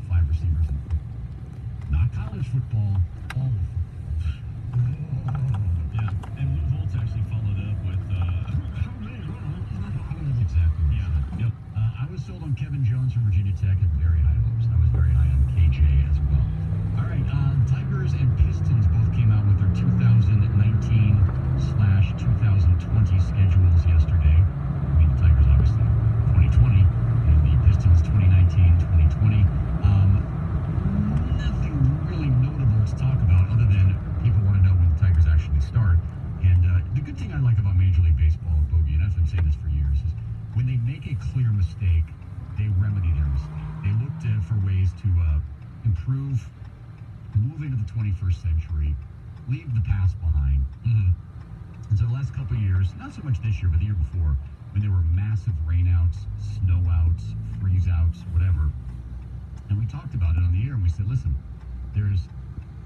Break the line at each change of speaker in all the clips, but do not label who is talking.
top 5 receivers in football. Not college football, all of football.
Yeah, and Lou Holtz actually followed up with,
exactly.
Yeah. Yep.
I was sold on Kevin Jones from Virginia Tech at very high hopes. I was very high on KJ as well. All right, Tigers and Pistons both came out with their 2019/2020 schedules yesterday. I mean, the Tigers obviously 2020 and the Pistons 2019/2020. Nothing really notable to talk about other than people want to know when the Tigers actually start. And the good thing I like about Major League Baseball, Bogey, and I've been saying this for years, is when they make a clear mistake, they remedy their mistake. They look for ways to improve, move into the 21st century, leave the past behind. And so the last couple of years, not so much this year, but the year before, when there were massive rainouts, snowouts, freeze-outs, whatever, and we talked about it on the air, and we said, listen, there's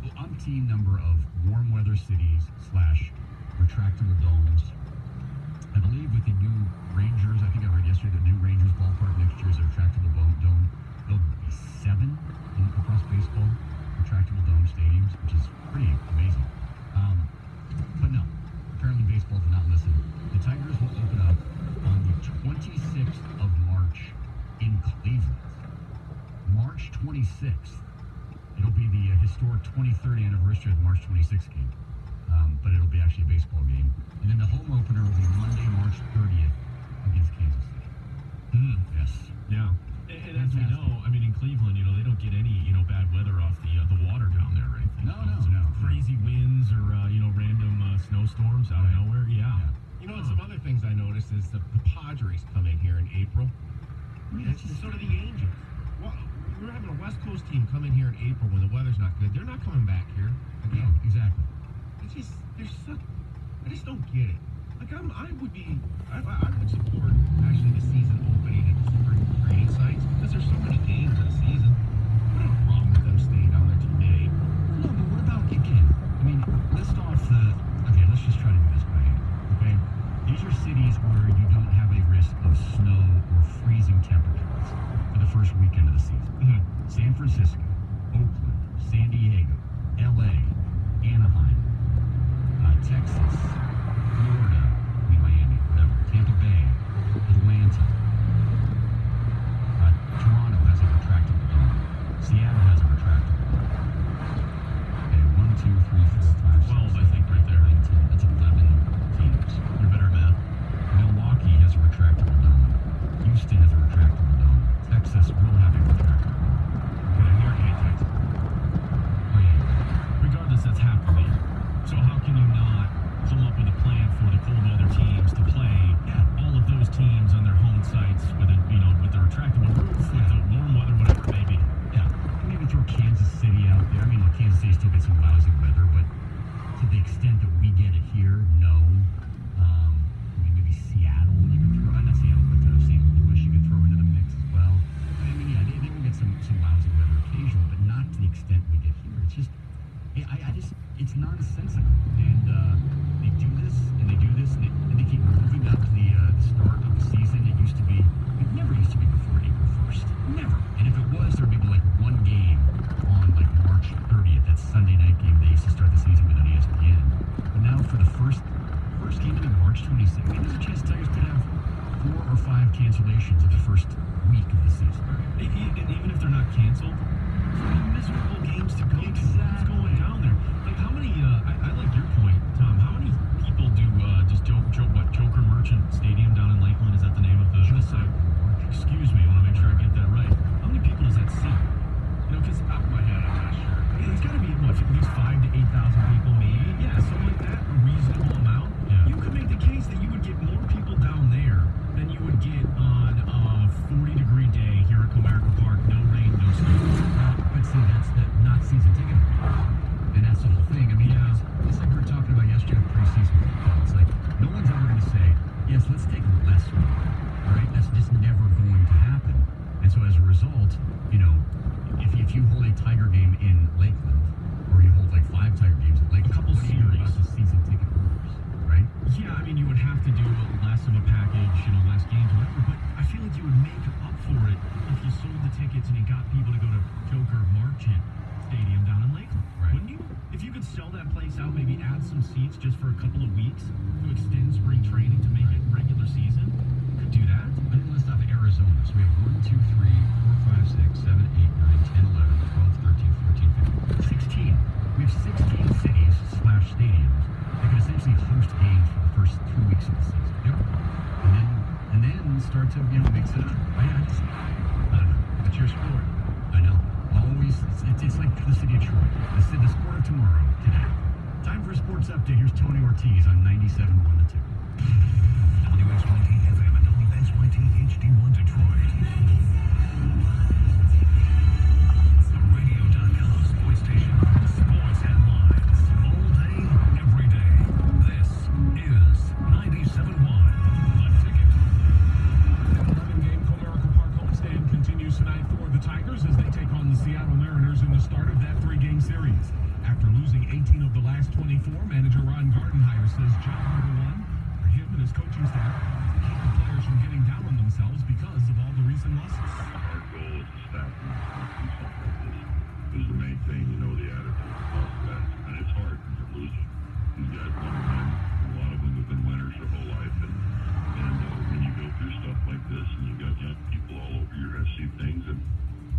an umpteen number of warm weather cities / retractable domes. I believe with the new Rangers, I think I read yesterday, the new Rangers ballpark next year is a retractable dome. There'll be 7 across baseball retractable dome stadiums, which is pretty amazing. But no, apparently baseball did not listen. The Tigers will open up on the 26th of March in Cleveland. March 26th. It'll be the historic 23rd anniversary of the March 26th game. But it'll be actually a baseball game. And then the home opener will be Monday, March 30th against Kansas City. Yes.
Yeah. And as we know, I mean, in Cleveland, they don't get any, bad weather off the water down there or anything.
No.
Crazy winds or, random snowstorms out of nowhere. Yeah.
And some other things I noticed is the Padres come in here in April.
Yeah,
It's so do the Angels. Well, we're having a West Coast team come in here in April when the weather's not good. They're not coming back here again.
No, exactly.
It's just, I just don't get it. Like, I would support actually the season opening at the spring training sites because there's so many games in a season. I don't have a problem with them staying down there today.
No, but what about, again, I mean, let's just try to do this by hand, okay? These are cities where you don't have a risk of snow or freezing temperatures for the first weekend of the season. San Francisco, Oakland, San Diego, LA, Anaheim, Texas, Florida, Miami, whatever, Tampa Bay, Atlanta, Toronto has a retractable dome. Seattle has a retractable dome. Okay, 1, 2, 3, 4, 5, 6,
12, I think, right there.
19. That's 11 teams.
You're better at math.
Milwaukee has a retractable dome. Houston has a retractable dome. Texas will have a retractable dome. Okay, we already hate Texas. Oh, yeah.
Regardless, that's half the league. So how can you not come up with a plan for the cold weather teams to play all of those teams on their home sites with with the retractable roof, with the warm weather, whatever it may be?
Yeah. Maybe throw Kansas City out there. I mean, look, Kansas City still gets some lousy weather, but to the extent that we get it here, no. I mean, maybe Seattle, you can throw, not Seattle, but St. Louis, you can throw into the mix as well. I mean, yeah, they will get some lousy weather occasionally, but not to the extent we get here. It's just, it's nonsensical. And they do this, and they do this, and they keep moving up to the start of the season. It never used to be before April 1st. Never. And if it was, there would be like one game on like March 30th. That's Sunday night game. They used to start the season with on ESPN. But now for the first game of March 26th, I mean, there's a chance Tigers could have 4 or 5 cancellations of the first week of the season.
And even if they're not canceled, miserable games to go to. What's going down there? Like, how many, I like your point, Tom, how many people do just Joker Merchant Stadium down in Lakeland? Is that the name of the site? Excuse me, I want to make sure I get that right. How many people does that seat? Because
Off my head, I'm not sure.
it's got to be, at least 5,000 to 8,000 people, maybe? Yeah, something like that, a reasonable amount.
Yeah.
You could make the case that you would get more people down there than you would get on a 40-degree day here at Comerica Park. No rain, no snow.
But see, that's not season ticket holders. And that's the whole thing. I mean, it's like we were talking about yesterday with preseason football. It's like, no one's ever going to say, yes, let's take less money. All right? That's just never going to happen. And so as a result, if you hold a Tiger game in Lakeland, or you hold like 5 Tiger games in Lakeland,
A couple
what do you do
series.
about the season ticket holders, right?
Yeah, I mean, you would have to do less of a package, less games, whatever. But I feel like you would make up for it if you sold the tickets and you got people to go to Joker Marchant Stadium down in Lakeland.
Right.
Wouldn't you? If you could sell that place out, maybe add some seats just for a couple of weeks to extend spring training to make it regular season, you could do that.
I didn't list off Arizona. So we have 1, 2, 3, 4, 5, 6, 7, 8, 9, 10, 11, 12, 13, 14, 15. 16. We have 16 cities / stadiums that can essentially host games for the first 2 weeks of the season.
Yep.
And then start to mix it up. I don't know.
It's your sport.
I know. Always, it's like the city of Troy. The sport of tomorrow, today. Time for a sports update. Here's Tony Ortiz on 97.1 The Ticket.
WXYT FM and WXYT HD1 Detroit. The radio.com sports station. Sports headlines. All day, every day. This is 97.1 The Ticket.
The 11-game Comerica Park homestand continues tonight for the Tigers as they take on the Seattle Mariners in the start of that 3-game series. After losing 18 of the last 24, manager Ron Gardenhire says job number one for him and his coaching staff is to keep the players from getting down on themselves because of all the recent losses.
Our goal as a staff is to do something like this. Is to maintain, the attitude of that. And it's hard when you're losing. These guys want to win. A lot of them have been winners their whole life. And when you go through stuff like this and you got young people all over, you're going to see things and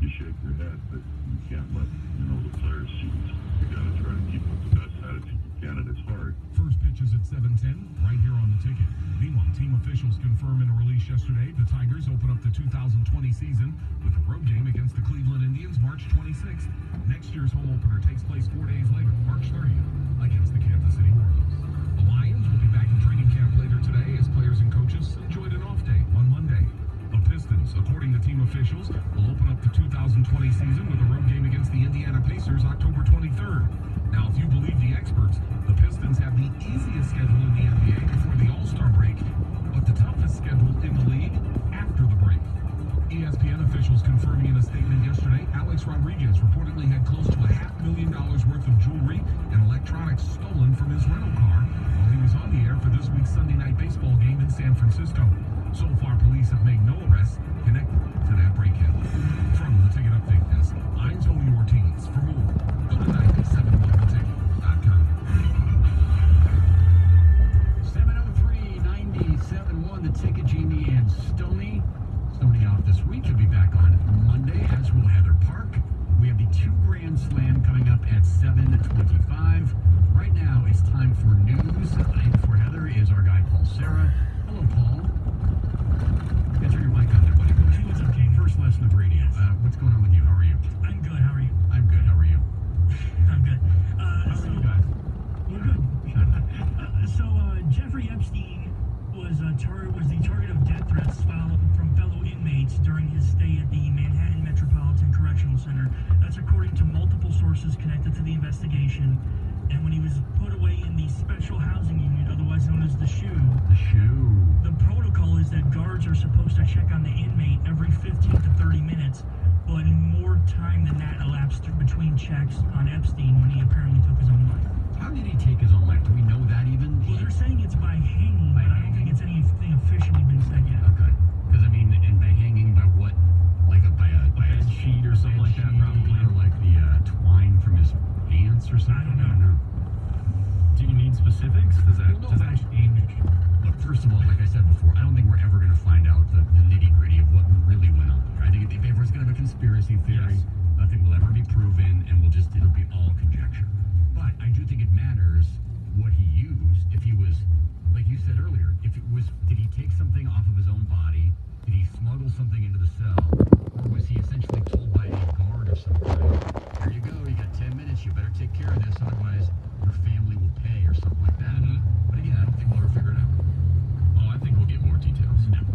you shake your head. But you can't let, the players see it. You got to try to keep up the best attitude you can, and it's hard.
First pitch is at 7:10, right here on The Ticket. Meanwhile, team officials confirm in a release yesterday the Tigers open up the 2020 season with a road game against the Cleveland Indians March 26th. Next year's home opener takes place 4 days later, March 30th, against the Kansas City Royals. The Lions will be back in training camp later today as players and coaches enjoyed an off day on Monday. The Pistons, according to team officials, will open up the 2020 season with a road game against the Indiana Pacers October 23rd. Now, if you believe the experts, the Pistons have the easiest schedule in the NBA before the All-Star break, but the toughest schedule in the league after the break. ESPN officials confirming in a statement yesterday, Alex Rodriguez reportedly had close to $500,000 worth of jewelry and electronics stolen from his rental car while he was on the air for this week's Sunday Night Baseball game in San Francisco. So far, police have made no arrests connected to that break-in. From the Ticket Update Desk, I'm Tony Ortiz. For more, go to 971theticket.com. 703-97.1 The Ticket. Jamie and Stoney. Stoney off this week. He'll be back on Monday, as will Heather Park. We have the 2 Grand Slam coming up at 7:25. Right now, it's time for news. In for Heather is our guy, Paul Serra. Hello, Paul. Turn your mic on there, buddy.
Hey, what's up, King?
First lesson of radio. What's going on with you? How are you?
I'm good. How are you?
I'm good. How are you?
I'm good.
How are you guys?
We're good. Jeffrey Epstein was the target of death threats from fellow inmates during his stay at the Manhattan Metropolitan Correctional Center. That's according to multiple sources connected to the investigation. And when he was put away in the special housing unit, otherwise known as the SHU, the protocol is that guards are supposed to check on the inmate every 15 to 30 minutes, but more time than that elapsed between checks on Epstein when he apparently took his own life.
How did he take his own life? Do we know that even?
Well, they're saying it's by hanging, but I don't think it's anything officially been said yet.
Okay. Because, and by hanging, by what? Like by a sheet or something like that, probably? Or like the twine from his pants or something?
I don't know.
Do you need specifics? Does that change?
Look, first of all, like I said before, I don't think we're ever going to find out the nitty-gritty of what really went on there. I think if everyone's going to have a conspiracy theory,
Yes.
nothing will ever be proven, and it'll be all conjecture. But I do think it matters what he used. If he was, like you said earlier, did he take something off of his own body? Did he smuggle something into the cell? Or was he essentially told by a guard or something, here you go, you got 10 minutes, you better take care of this, otherwise your family will pay, or something like that.
Mhm.
But again, I don't think we'll ever figure it out.
Oh, I think we'll get more details. I'm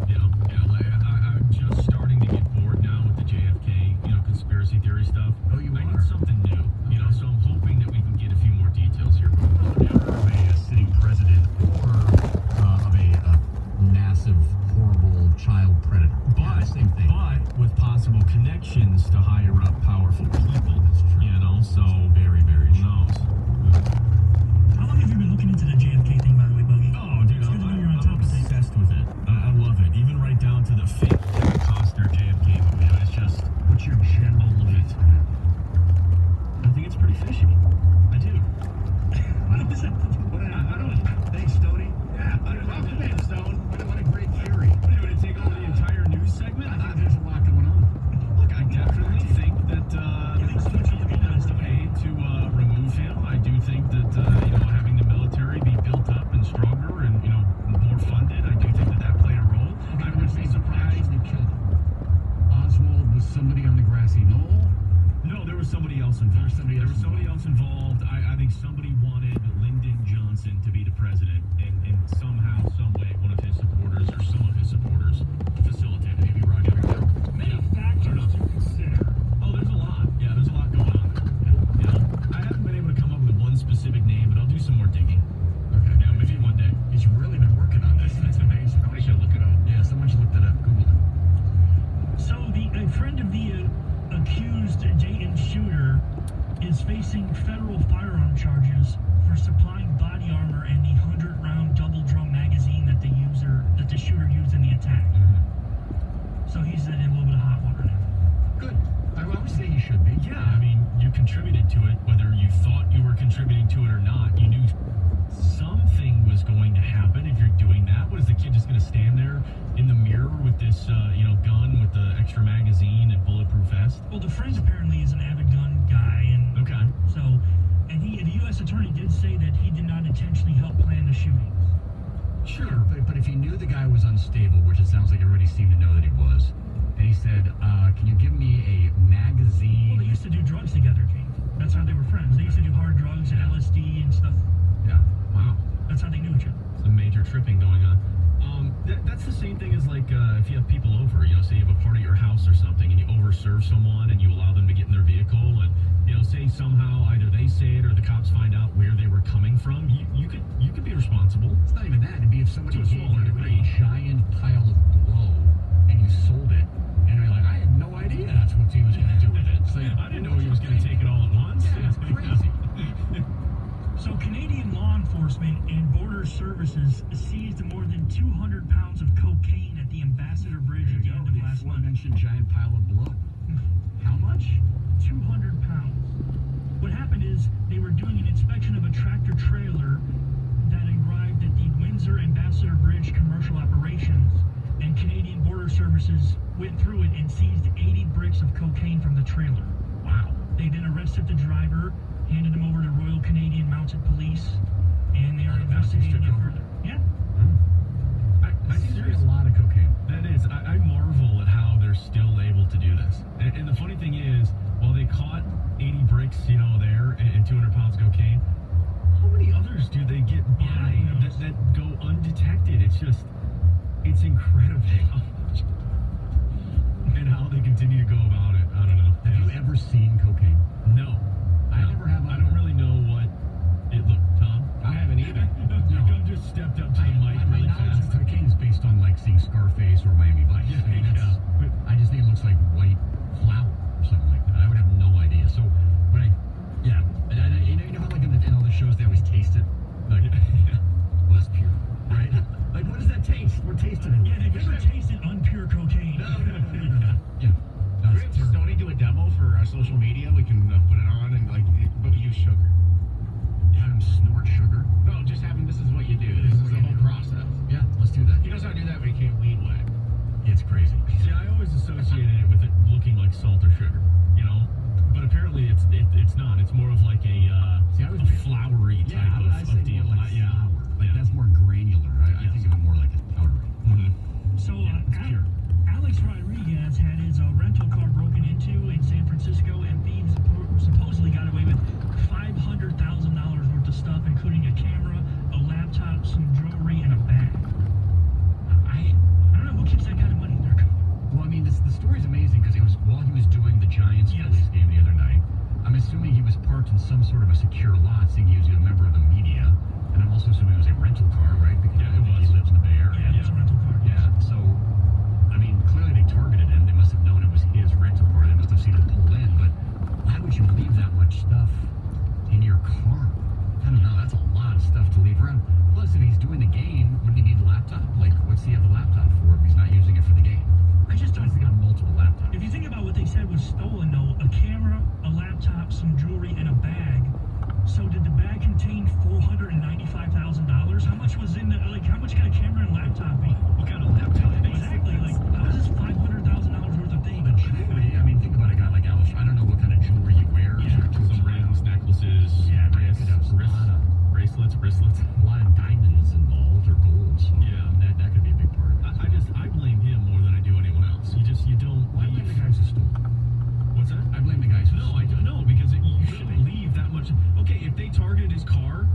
just starting to get bored now with the JFK, conspiracy theory stuff.
Oh, you
I
are?
need something new, so I'm hoping that we can get a few more details here.
Of a sitting president or of a massive, horrible child predator. Yeah, same thing.
But with possible connections to higher up powerful people.
That's true.
So
Very, very
who
true.
knows?
How long have you been looking into
contributed to it, whether you thought you were contributing to it or not, you knew something was going to happen if you're doing that. What is the kid just going to stand there in the mirror with this, gun with the extra magazine and bulletproof vest?
Well, the friend apparently is an avid gun guy, and
Okay.
so, and the U.S. attorney did say that he did not intentionally help plan the shootings.
Sure, but if he knew the guy was unstable, which it sounds like everybody seemed to know that he was, and he said, can you give me a magazine?
Well, they used to do drugs together, Kate. That's how they were friends. They used to do hard drugs and LSD and stuff.
Yeah.
Wow.
That's how they knew each other.
Some major tripping going on. That's the same thing as like if you have people over, say you have a party at your house or something, and you overserve someone and you allow them to get in their vehicle, and say somehow either they say it or the cops find out where they were coming from, you could be responsible.
It's not even that. It'd be if somebody
To a
gave
smaller
you
degree.
a giant pile of blow and you sold it, and you're like, I had no idea that's what he was going to do with it. So
I didn't know he was going to take it all at once.
Yeah, it's crazy.
So Canadian law enforcement and border services seized more than 200 pounds of cocaine at the Ambassador Bridge
There
at
you
the
go.
end of
The
last month.
aforementioned giant pile of blow. How much?
200 pounds. What happened is they were doing an inspection of a tractor trailer that arrived at the Windsor Ambassador Bridge commercial operations, and Canadian Border Services went through it and seized 80 bricks of cocaine from the trailer.
Wow.
They then arrested the driver, handed him over to Royal Canadian Mounted Police, and they are
Oh, the Mounties
investigating
took
it
over?
further. Yeah.
I think
There's a lot of cocaine.
That is, I marvel at how they're still able to do this. And the funny thing is, while they caught 80 bricks, there, and 200 pounds of cocaine, how many others do they get by that go undetected? It's incredible. And how they continue to go about it, I don't know.
Have you ever seen cocaine?
No.
I never have
I don't really know what it looked, Tom.
I haven't either.
You just stepped up to the mic
my
really
knowledge
fast.
of cocaine is based on seeing Scarface or Miami Vice.
Yeah,
I mean, that's,
yeah.
I just think it looks like white flour or something like that. I would have no idea. So when you know how in all the shows they always taste it, well, that's pure, right? What does that taste? We're tasting it.
Yeah, they've never tasted unpure cocaine.
Yeah. No,
Could
it's terrible.
Stoney do a demo for our social media? We can put it on and but we use sugar.
Have him snort sugar.
No, just have him. This is what you do. This is the whole process.
Yeah, let's do that.
He knows how to do that, but he can't weed whack.
It's crazy.
See, I always associated it with it looking like salt or sugar, but apparently it's not. It's more of like a floury type of deal.
More like flour. Like that's more granular. I think of it more like it's powdery.
So,
It's pure.
Alex Rodriguez had his rental car broken into in San Francisco, and thieves supposedly got away with $500,000 worth of stuff, including a camera, a laptop, some jewelry, and a bag. I don't know who keeps that kind of money in their car.
Well, I mean, the story's amazing because while he was doing the Giants Phillies game the other night, I'm assuming he was parked in some sort of a secure lot, seeing he was a member of the media, and I'm also assuming it was a rental car, right? Because
Yeah, it was.
he lives in the Bay Area.
Yeah, it was a rental car.
Yeah, so, I mean, clearly they targeted him. They must have known it was his rental car. They must have seen him pull in, but why would you leave that much stuff in your car? I don't know. That's a lot of stuff to leave around. Plus, if he's doing the game, wouldn't he need a laptop? What's he have the laptop for if he's not using it for the game?
I just don't.
He's got multiple laptops.
If you think about what they said was stolen, though, a camera, a laptop, some jewelry, and a bag. So did the bag contain $495,000? How much was in the, how much can a camera and laptop be?
What kind of laptop?
Exactly, how is this $500,000 worth of things?
The jewelry, I mean, think about a guy like Alex. I don't know what kind of jewelry he wears.
Yeah,
or tools.
Some rings, necklaces,
Yeah, man, could have a lot of
bracelets.
a lot of diamonds involved or gold. So
Yeah.
that could be a big part of it.
I blame him more than I do anyone else. You don't
Well, I blame
leave.
the guys who stole.
What's that?
I blame the guys who
No,
stole.
I don't know, because you shouldn't leave that much. Okay, if they targeted his car,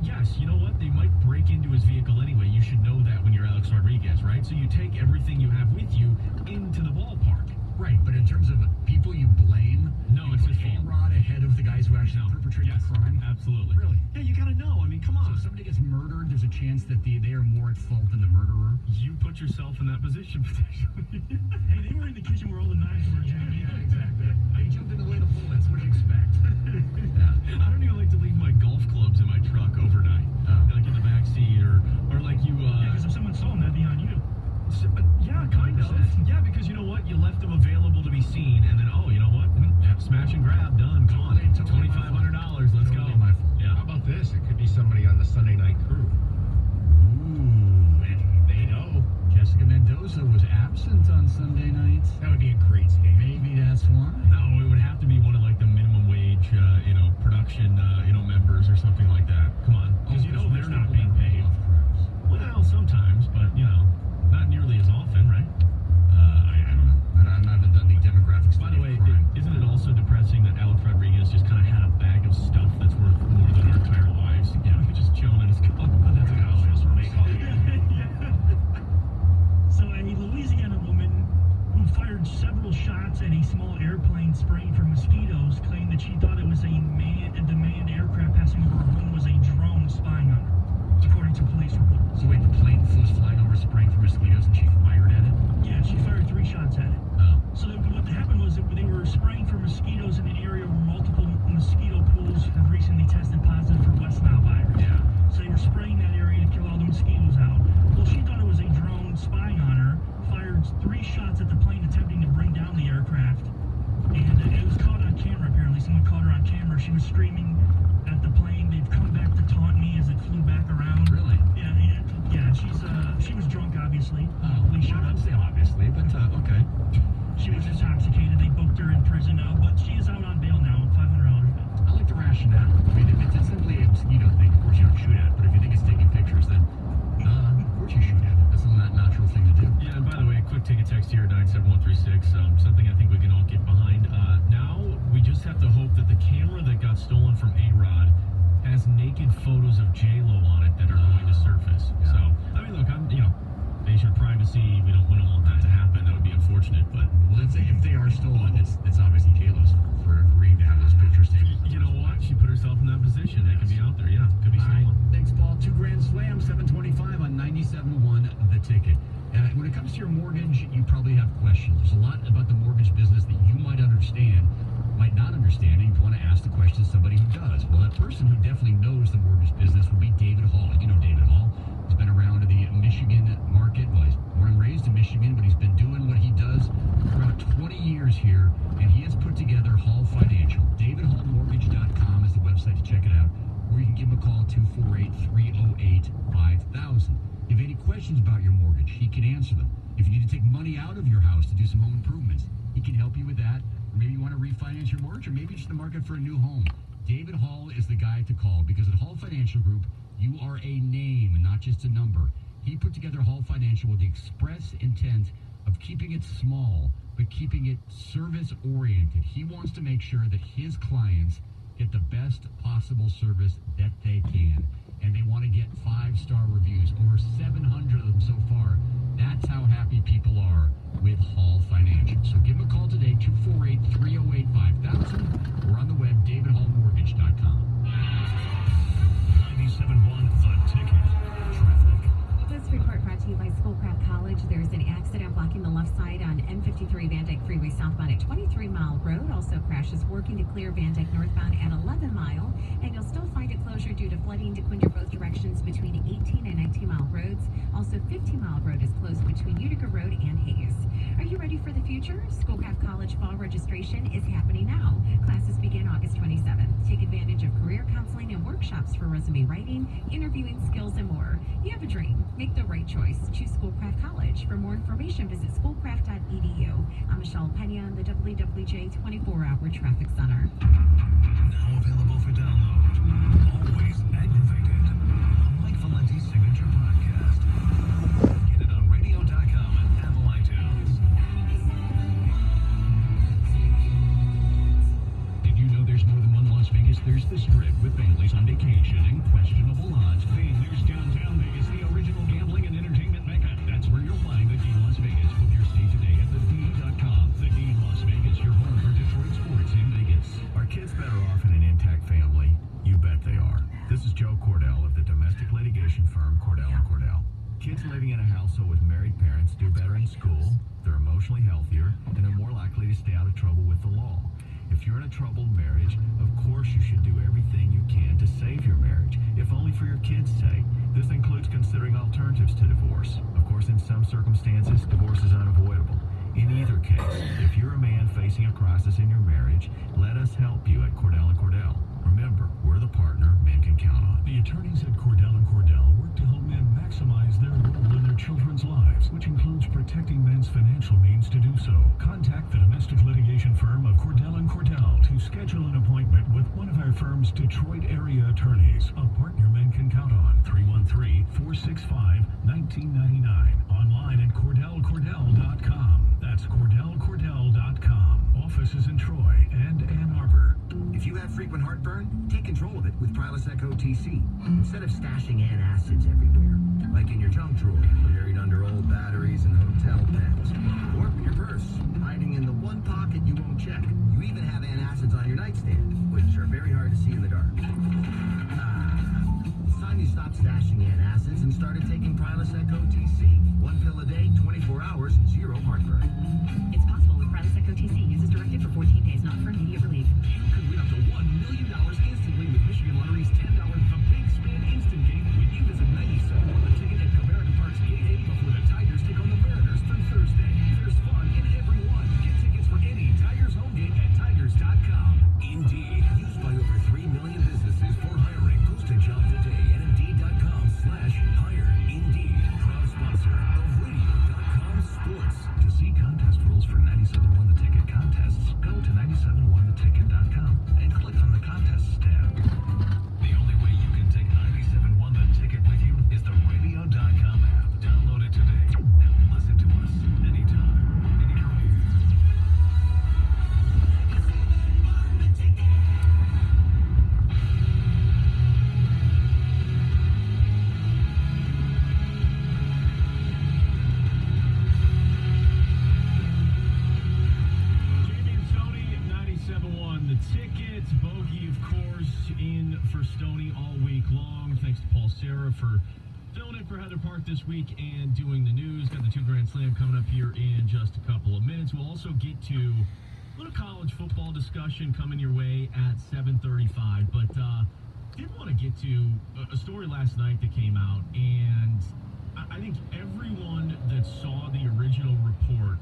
yes, you know what? They might break into his vehicle anyway. You should know that when you're Alex Rodriguez, right? So you take everything you have with you into the ballpark.
Right, but in terms of people you blame,
No,
you
it's
put
his fault.
A-Rod ahead of the guys who actually perpetrated
Yes,
the crime.
absolutely.
Really?
Yeah, you gotta know. I mean, come
So
on.
if somebody gets murdered, there's a chance that they are more at fault than the murderer.
You put yourself in that position potentially.
Hey, they were in the kitchen where all the knives were, Jimmy.
exactly. They jumped in the way of the bullets. What do you expect? Yeah.
I don't even like to leave my golf clubs in my truck overnight, like in the back seat, or like you.
Because if someone saw them, that'd be on you.
Yeah, kind of.
100%.
Yeah, because you know what? You left them available to be seen, and then, oh, you know what? Smash and grab, done, gone. $2,500. Let's go.
Totally my fault.
Yeah.
How about this? It could be somebody on the Sunday night crew.
Ooh,
And they know.
Jessica Mendoza was absent on Sunday nights.
That would be a great skate.
Maybe that's why.
No, it would have to be one of like the minimum wage, production, members or something like that. Come on, because they're not being paid. Well, sometimes, but not nearly as often, right?
I don't know. I haven't done the demographics.
By the way, isn't it also depressing that Alex Rodriguez just kind of had a bag of stuff that's worth more than our entire lives? Yeah, he just chilling in his car. That's a
So a Louisiana woman who fired several shots at a small airplane spraying for mosquitoes claimed that she thought it was a manned aircraft passing over her home was a drone spying on her, according to police reports.
So wait, the plane was flying over spraying for mosquitoes and she fired at it?
Yeah, she fired 3 shots at it.
Oh.
So what happened was that they were spraying for mosquitoes in an area where multiple mosquito pools have recently tested positive for West Nile virus.
Yeah.
So they were spraying that area to kill all the mosquitoes out. Well, she thought it was a drone spying on her, fired 3 shots at the plane attempting to bring down the aircraft, and it was caught on camera apparently. Someone caught her on camera. She was screaming at the plane. They've come back to taunt me as it flew back around.
Really?
Yeah, she was drunk, obviously. Police showed up.
Say obviously, but okay.
She was intoxicated. They booked her in prison now, but she is out on bail now, $500 bail.
I like the rationale. I mean, if it's simply a mosquito thing, of course you don't shoot at it. But if you think it's taking pictures, then of course you shoot at it. That's a natural thing to do.
Yeah, and by the way, a quick ticket text here, 97136, something I think we can all get behind. Now, we just have to hope that the camera that got stolen from A-Rod has naked photos of J-Lo on it that are going to surface.
Yeah.
So, I mean, look, invasion of privacy, we don't want that to happen. That would be unfortunate, but...
Well, if they are stolen, it's obviously J-Lo's fault for agreeing to have those pictures taken.
You know what? She put herself in that position. They could be out there, yeah. Could be
All right.
stolen.
Thanks, Paul. 2 Grand Slam, 725 on 97.1 The Ticket. When it comes to your mortgage, you probably have questions. There's a lot about the mortgage business that you might understand, might not understand, and you want to ask the question to somebody who does. Well, that person who definitely knows the mortgage business would be David Hall. You know David Hall. He's been around the Michigan market. Well, he's born and raised in Michigan, but he's been doing what he does for about 20 years here, and he has put together Hall Financial. DavidHallMortgage.com is the website to check it out, or you can give him a call, 248-308-5000. If you have any questions about your mortgage, he can answer them. If you need to take money out of your house to do some home improvements, he can help you with that. Or maybe you want to refinance your mortgage, or maybe just the market for a new home. David Hall is the guy to call, because at Hall Financial Group, you are a name, not just a number. He put together Hall Financial with the express intent of keeping it small, but keeping it service-oriented. He wants to make sure that his clients get the best possible service that they can. And they want to get 5-star reviews. Over 700 of them so far. That's how happy people are with Hall Financial. So give them a call today, 248-308-5000, or on the web, davidhallmortgage.com.
97.1 The Ticket. Traffic.
This report brought to you by Schoolcraft College. There's an accident blocking the left side on M53 Van Dyke Freeway southbound at 23 Mile Road. Also crashes working to clear Van Dyke northbound at 11 Mile. And you'll still find a closure due to flooding to Quinger both directions between 18 and 19 Mile Roads. Also 15 Mile Road is closed between Utica Road and Hayes. Are you ready for the future? Schoolcraft College fall registration is happening now. Classes begin August 27th. Take advantage of career counseling and workshops for resume writing, interviewing skills, and more. You have a dream. Make the right choice. Choose Schoolcraft College. For more information, visit schoolcraft.edu. I'm Michelle Pena on the WWJ 24-hour traffic center.
Now available for download. Always aggravated. Mike Valenti's signature podcast. Get it on radio.com and Apple iTunes.
Did you know there's more than one Las Vegas? There's the Strip with families on vacation and questionable odds. Hey, there's downtown Vegas, the original gambling and entertainment mecca. That's where you'll find the D Las Vegas. Book your stay today at thed.com. The D Las Vegas, your home for Detroit sports in Vegas.
Are kids better off in an intact family? You bet they are. This is Joe Cordell of the domestic litigation firm Cordell & Cordell. Kids living in a household with married parents do better in school, they're emotionally healthier, and they're more likely to stay out of trouble with the law. If you're in a troubled marriage, of course you should do everything you can to save your marriage, if only for your kids' sake. This includes considering alternatives to divorce. Of course, in some circumstances, divorce is unavoidable. In either case, if you're a man facing a crisis in your marriage, let us help you at Cordell & Cordell. Remember, we're the partner men can count on.
The attorneys at Cordell & Cordell work to help men maximize their role in their children's lives, which includes protecting men's financial means to do so. Contact the domestic litigation firm of Cordell & Cordell to schedule an appointment with one of our firm's Detroit area attorneys, a partner men can count on. 313-465-1999. Online at CordellCordell.com. That's CordellCordell.com. Offices in Troy and Ann Arbor.
If you have frequent heartburn, take control of it with Prilosec OTC. Instead of stashing antacids everywhere, like in your junk drawer, buried under old batteries and hotel beds, or your purse, hiding in the one pocket you won't check. You even have antacids on your nightstand, which are very hard to see in the dark. It's time you stopped stashing antacids and started taking Prilosec OTC. 1 pill a day, 24 hours, 0 heartburn.
It's possible with Prilosec OTC. Use as directed for 14 days, not for immediate relief.
You could win up to $1 million instantly with Michigan Lottery's $10 The Big Spin Instant Game when you visit 97 on the ticket at Comerica Park's Gate 8 before the Tigers take on the Mariners through Thursday. There's fun in every one. Get tickets for any Tigers home game at Tigers.com. Indeed, used by over 3 million businesses for hiring. Post a job today at Indeed.com/hire. Indeed, proud sponsor of Radio.com Sports. To see contest rules for 97 Won the Ticket contests, go to 97wontheticket.com and click on the contests tab. The only way you can take 97 Won the Ticket with you is the Radio.com app. Download it today and listen to us anytime, anywhere.
Jamie and Stoney, 97.1 The Ticket. Bogey, of course, in for Stoney all week long. Thanks to Paul Serra for filling in for Heather Park this week and doing the news. Got the 2 Grand Slam coming up here in just a couple of minutes. We'll also get to a little college football discussion coming your way at 7:35. But did want to get to a story last night that came out, and I think everyone that saw the original report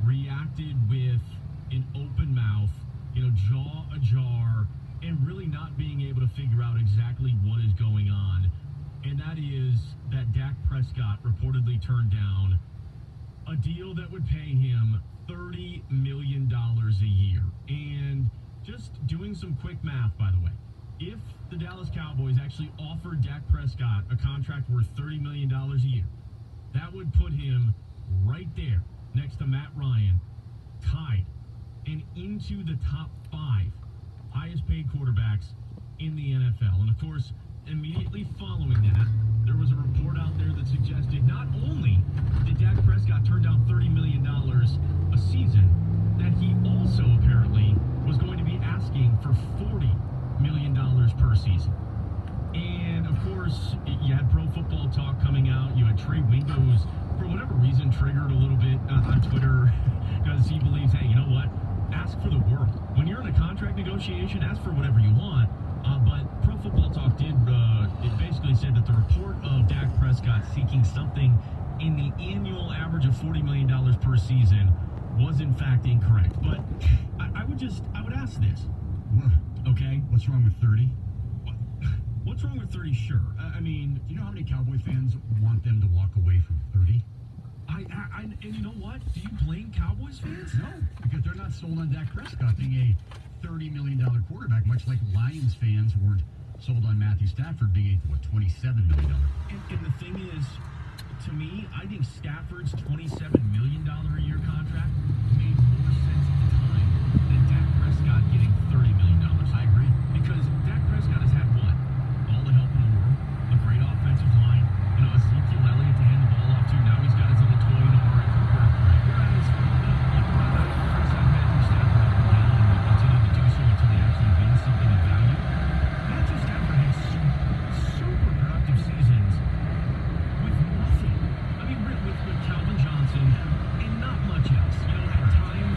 reacted with an open mouth, jaw ajar, and really not being able to figure out exactly what is going on. And that is that Dak Prescott reportedly turned down a deal that would pay him $30 million a year. And just doing some quick math, by the way, if the Dallas Cowboys actually offered Dak Prescott a contract worth $30 million a year, that would put him right there next to Matt Ryan, tied, and into the top 5 highest paid quarterbacks in the NFL. And of course, immediately following that, there was a report out there that suggested not only did Dak Prescott turn down $30 million a season, that he also apparently was going to be asking for $40 million per season. And of course, you had Pro Football Talk coming out. You had Trey Wingo's, for whatever reason, triggered a little bit on Twitter because he believes, hey, you know what? Ask for the world. When you're in a contract negotiation, ask for whatever you want. But Pro Football Talk did, it basically said that the report of Dak Prescott seeking something in the annual average of $40 million per season was in fact incorrect. But I would ask this. Okay?
What's wrong with 30?
What's wrong with 30? Sure. I mean,
Do you know how many Cowboy fans want them to walk away from 30?
and you know what? Do you blame Cowboys fans?
No, because they're not sold on Dak Prescott being a $30 million quarterback, much like Lions fans weren't sold on Matthew Stafford being a, $27 million.
And the thing is, to me, I think Stafford's $27 million a year contract made more sense at the time than Dak Prescott getting $30 million.
I agree.
Because Dak Prescott has had what? All the help in the world, a great offensive line, Ezekiel Elliott to hand the ball off to. Now he's got his little toy in Amari Cooper. Whereas, Prescott and Matthew Stafford up and down and will continue to do so until they actually win something of value. Matthew Stafford had super productive seasons with nothing. I mean, with Calvin Johnson and not much else. At times,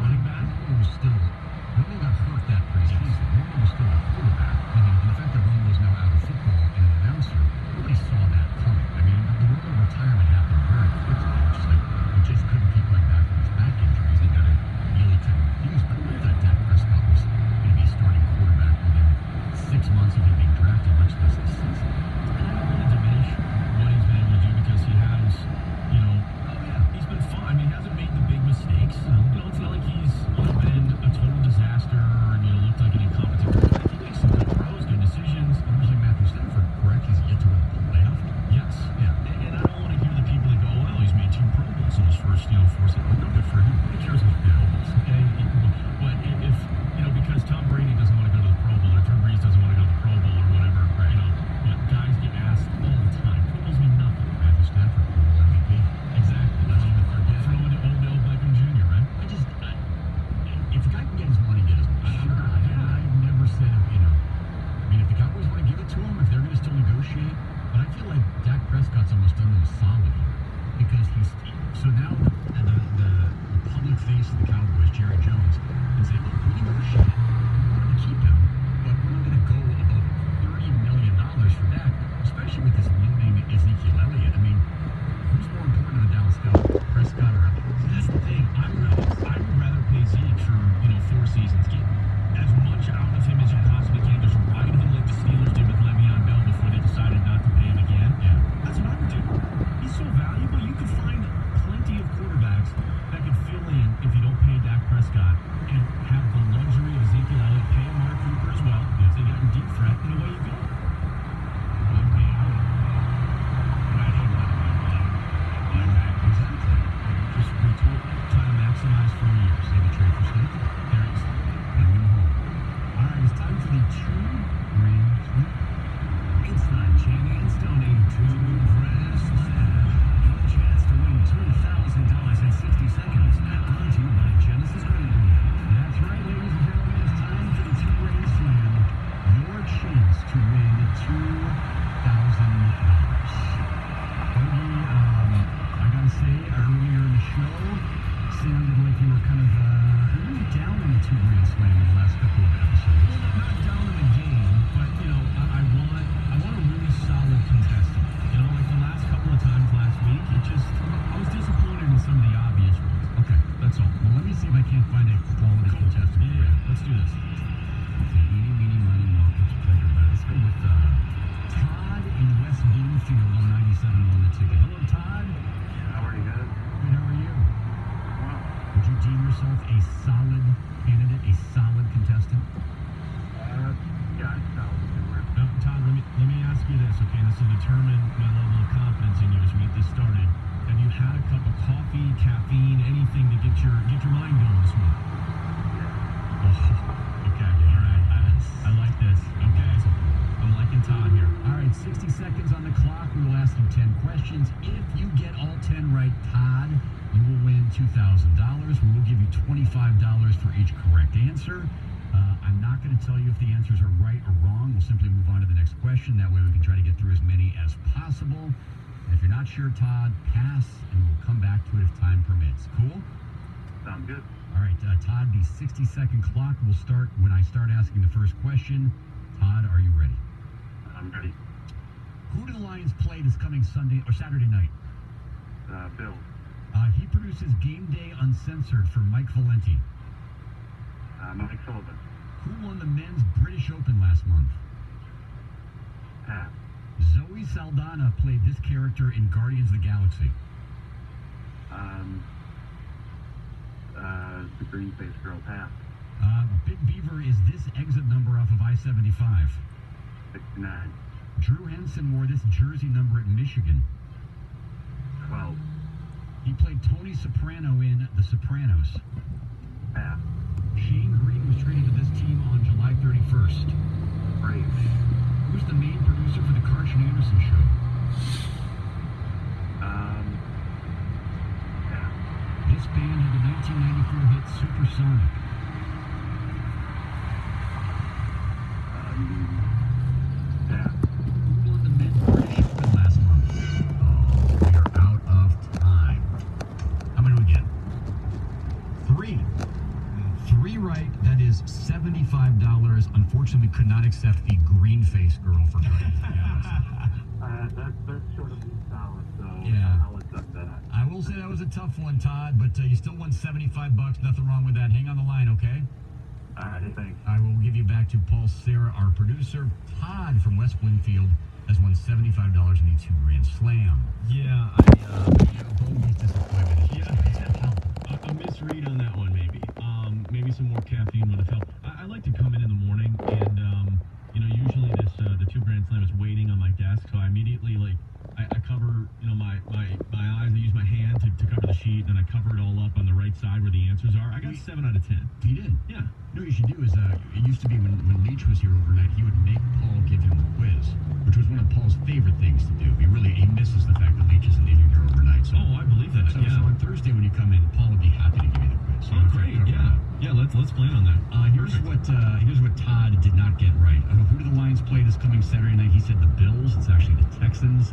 running back, Romo was still, Romo got hurt that preseason. Romo was still a quarterback. And the fact that Romo is now out of football and an announcer, nobody saw that coming. I mean, the Romo retirement happened very quickly, which is like, he just couldn't keep going back from his back injuries. He got a really to refuse. But I thought Dak Prescott was going to be a starting quarterback within 6 months of him being drafted, much less this season.
And I don't want to diminish what he's been able to do because he has, you know, he's been fine. I mean, he hasn't made the big mistakes. You know, it's not like he's, you know, been a total disaster and, you know, looked like an incompetent coach. He makes some good throws, good decisions.
Much like Matthew Stafford, correct? He's yet to win a playoff.
Yes.
Yeah.
And I don't want to hear the people that go, well, he's made 2 Pro Bowls in his first, you know, 4 seasons. No, good for him. Who cares about Pro Bowls? Okay. But if, you know, because Tom Brady doesn't want to go to the Pro Bowl or Drew Brees doesn't want to go to the Pro Bowl or whatever, right? You know, guys get asked all the time. Pro Bowls mean nothing.
Matthew Stafford, Pro Bowl MVP.
Exactly.
Let's even forget.
Throw in Odell Beckham Jr., right?
If a guy can get his money, get his money. I never said, you know, I mean, if the Cowboys want to give it to him, if they're going to still negotiate, but I feel like Dak Prescott's almost done them a solid here because so now the public face of the Cowboys, Jerry Jones, can say, look, we negotiated. We wanted to keep him, but we're not going to go above $30 million for Dak, especially with this looming Ezekiel Elliott. I mean, who's more important to the Dallas Cowboys, Prescott or Elliott?
That's the thing. I would rather pay Zeke for, you know, 4 seasons. Get as much out of him as you possibly can. Just ride him like the Steelers did with Le'Veon Bell before they decided not to pay him again.
Yeah.
That's what I would do. He's so valuable. You could find plenty of quarterbacks that could fill in if you don't pay Dak Prescott and have the luxury of Ezekiel Elliott, pay Mark Cooper as well. If they got a deep threat, and away you go.
Exactly.
Just retool, try to maximize 4 years.
Maybe trade for State.
There it is.
And win home. All right, it's time for the 2-ring flip.
It's time, Jamie and Stoney. 2-press lab. Your chance to win $2,000 in 60 seconds. Brought to you by Genesis Credit Union.
That's right, ladies and gentlemen. It's time for the 2-ring slam. Your chance to win $2,000. Bogey, I gotta say, earlier in the show, sounded like you were kind of a little down on the 2-ring slam in the last couple of episodes.
Well, not down in the game, but, you know, I want a really solid contestant. You know, like the last couple of times last week, I was disappointed in some of the obvious ones.
Okay.
That's all.
Well, let me see if I can't find a quality contestant.
Yeah, let's do this.
Okay, eeny, meeny, miny, moe, put your finger back. Let's go with Todd in West Bloomfield on 97.1 The Ticket. Hello, Todd.
How are you guys?
Good, how are you? Would you deem yourself a solid candidate, a solid contestant?
Yeah, it's solid.
Now, Todd, let me ask you this, okay? This will determine my level of confidence in you as we get this started. Have you had a cup of coffee, caffeine, anything to get your mind going this morning? Oh, okay, all right. I like this. Okay, I'm liking Todd here.
All right, 60 seconds on the clock. We will ask you 10 questions. If you get all 10 right, Todd, you will win $2,000. We will give you $25 for each correct answer. I'm not going to tell you if the answers are right or wrong. We'll simply move on to the next question. That way we can try to get through as many as possible. And if you're not sure, Todd, pass, and we'll come back to it if time permits. Cool?
Sounds good.
All right, Todd, the 60-second clock will start when I start asking the first question. Todd, are you ready?
I'm ready.
Who do the Lions play this coming Sunday or Saturday night?
Bill.
He produces Game Day Uncensored for Mike Valenti.
Mike Sullivan.
Who won the men's British Open last month?
Pat.
Zoe Saldana played this character in Guardians of the Galaxy.
The green-faced girl, Pat.
Big Beaver is this exit number off of I-75.
69.
Drew Henson wore this jersey number at Michigan.
12.
He played Tony Soprano in The Sopranos.
Pat.
Shane Green was traded to this team on July 31st.
Brave.
Who's the main producer for the Carson Anderson Show?
Pat.
This band had the 1994 hit Supersonic.
Pat.
Who won the men's British Open last month? Oh, we are out of time. How many do we get? 3. right. That is $75. Unfortunately, we could not accept the green face girl for credit.
That's sort of solid, so
Yeah.
I'll accept that.
I will say that was a tough one, Todd, but you still won $75. Nothing wrong with that. Hang on the line, okay?
All right, thanks.
I will give you back to Paul Sarah, our producer. Todd from West Bloomfield has won $75 in the $2 Grand Slam.
Yeah,
Bogey's disappointment is
a misread on that one, maybe. Maybe some more caffeine would have helped. I like to come in the morning, and usually the $2 Grand Slam is waiting on my desk, so I immediately I cover my eyes. I use my hand to cover the sheet, and I cover it all up on the right side where the answers are. I got 7 out of 10.
You did?
Yeah.
You know what you should do is, it used to be when Leach was here overnight, he would make Paul give him the quiz, which was one of Paul's favorite things to do. He misses the fact that Leach isn't in here overnight. So,
I believe that.
So on Thursday when you come in, Paul would be happy to give you the quiz. So
great. Yeah, let's plan on that.
Here's what Todd did not get right. Who do the Lions play this coming Saturday night? He said the Bills. It's actually the Texans.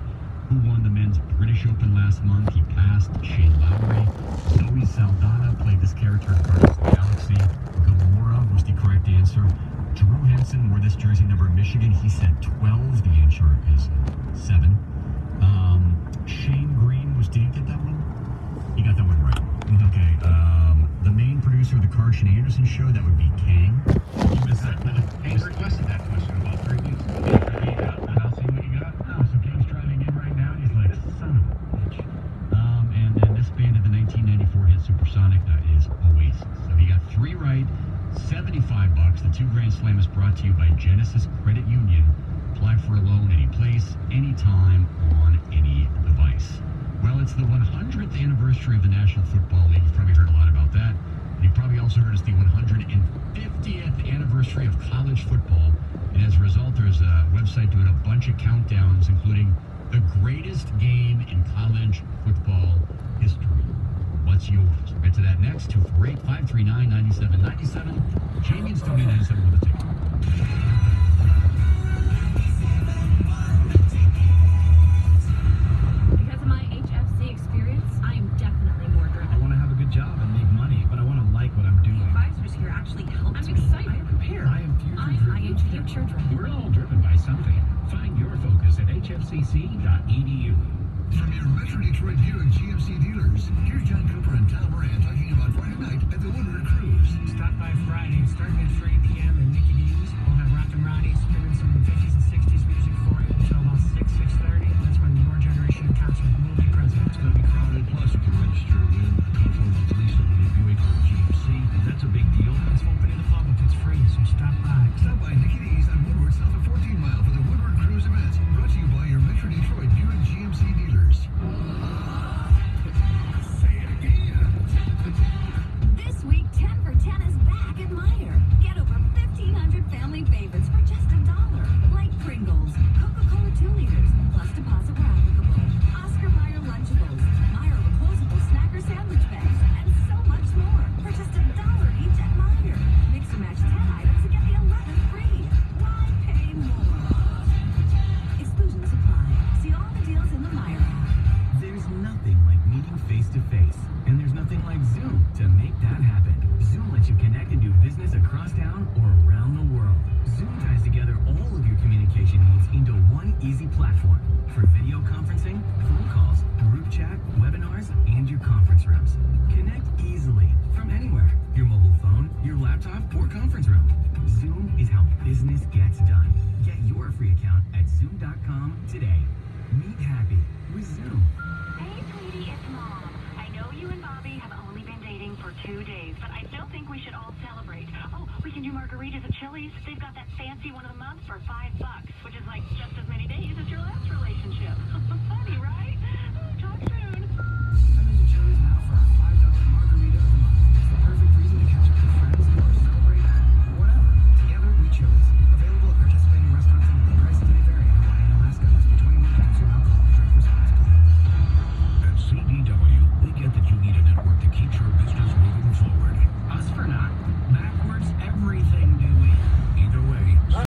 Who won the men's British Open last month? He passed. Shane Lowry. Zoe Saldana played this character in Guardians of the Galaxy. Gamora was the correct answer. Drew Henson wore this jersey number in Michigan. He said 12. The answer is 7. Shane Green did he get that one? He got that one right. Okay. The main producer of the Carson Anderson show, that would be Kang. You missed that. Kang requested that question about 3 weeks ago. I'll see what you got. So Kang's driving in right now, and he's like, son of a bitch. And then this band of the 1994 hit Supersonic, that is Oasis. So he got 3 right, $75. The $2 Grand Slam is brought to you by Genesis Credit Union. Apply for a loan any place, anytime, on any device. Well, it's the 100th anniversary of the National Football League. You've probably heard a lot about that. And you probably also heard it's the 150th anniversary of college football. And as a result, there's a website doing a bunch of countdowns, including the greatest game in college football history. What's yours? We'll get to that next. 248-539-9797. Jamie and Stoney 97 with a ticket.
Because of my HFC experience, I am definitely more driven.
I want to have a good job and make money, but I want to like what I'm doing.
Advisors here actually help. I'm excited. I am prepared.
I am
future driven.
We're all driven by something. Find your focus at hfcc.edu.
From your Metro Detroit Buick GMC dealers, here's John Cooper and Tom Moran talking about Friday night at the Woodward Cruise.
Stop by Friday, starting at 3 p.m. in Mickey D's. We'll have Rock and Ronnie spinning some 50s and 60s music for you until about 6:30. That's when your generation concert will be present.
It's going to be crowded, plus you can register to win a couple of months lease on the Buick or GMC. That's a big deal.
It's open to the public. It's free, so stop by.
Stop by Mickey D's on Woodward south of 14 Mile for the Woodward Cruise event. Brought to you by your Metro Detroit Buick GMC dealers. Say it again.
This week, 10 for 10 is back at Meijer. Get over 1,500 family favorites for just $1. Like Pringles, Coca-Cola 2 liters, plus deposit where applicable. Oscar Mayer Lunchables, Meijer reposable snacker sandwich bags, and so much more for just $1 each at Meijer. Mix and match 10 items to get the 11th free. Why pay more? Exclusions apply. See all the deals in the Meijer app.
There's nothing like meeting face-to-face, and there's nothing like Zoom to make that happen. Zoom lets you connect and do business across town or around the world. Zoom ties together all of your communication needs into one easy platform for video conferencing, phone calls, group chat, webinars, and your conference rooms. Connect easily from anywhere, your mobile phone, your laptop, or conference room. Zoom is how business gets done. Get your free account at zoom.com today. Meet happy with Zoom.
Hey, sweetie, it's Mom. I know you and Bobby have only been dating for 2 days, but I still think we should all celebrate. Oh, we can do margaritas at Chili's. They've got that fancy one of the month for $5, which is like just as many days as your last relationship. Funny, right? Talk soon.
Come into Chili's now for a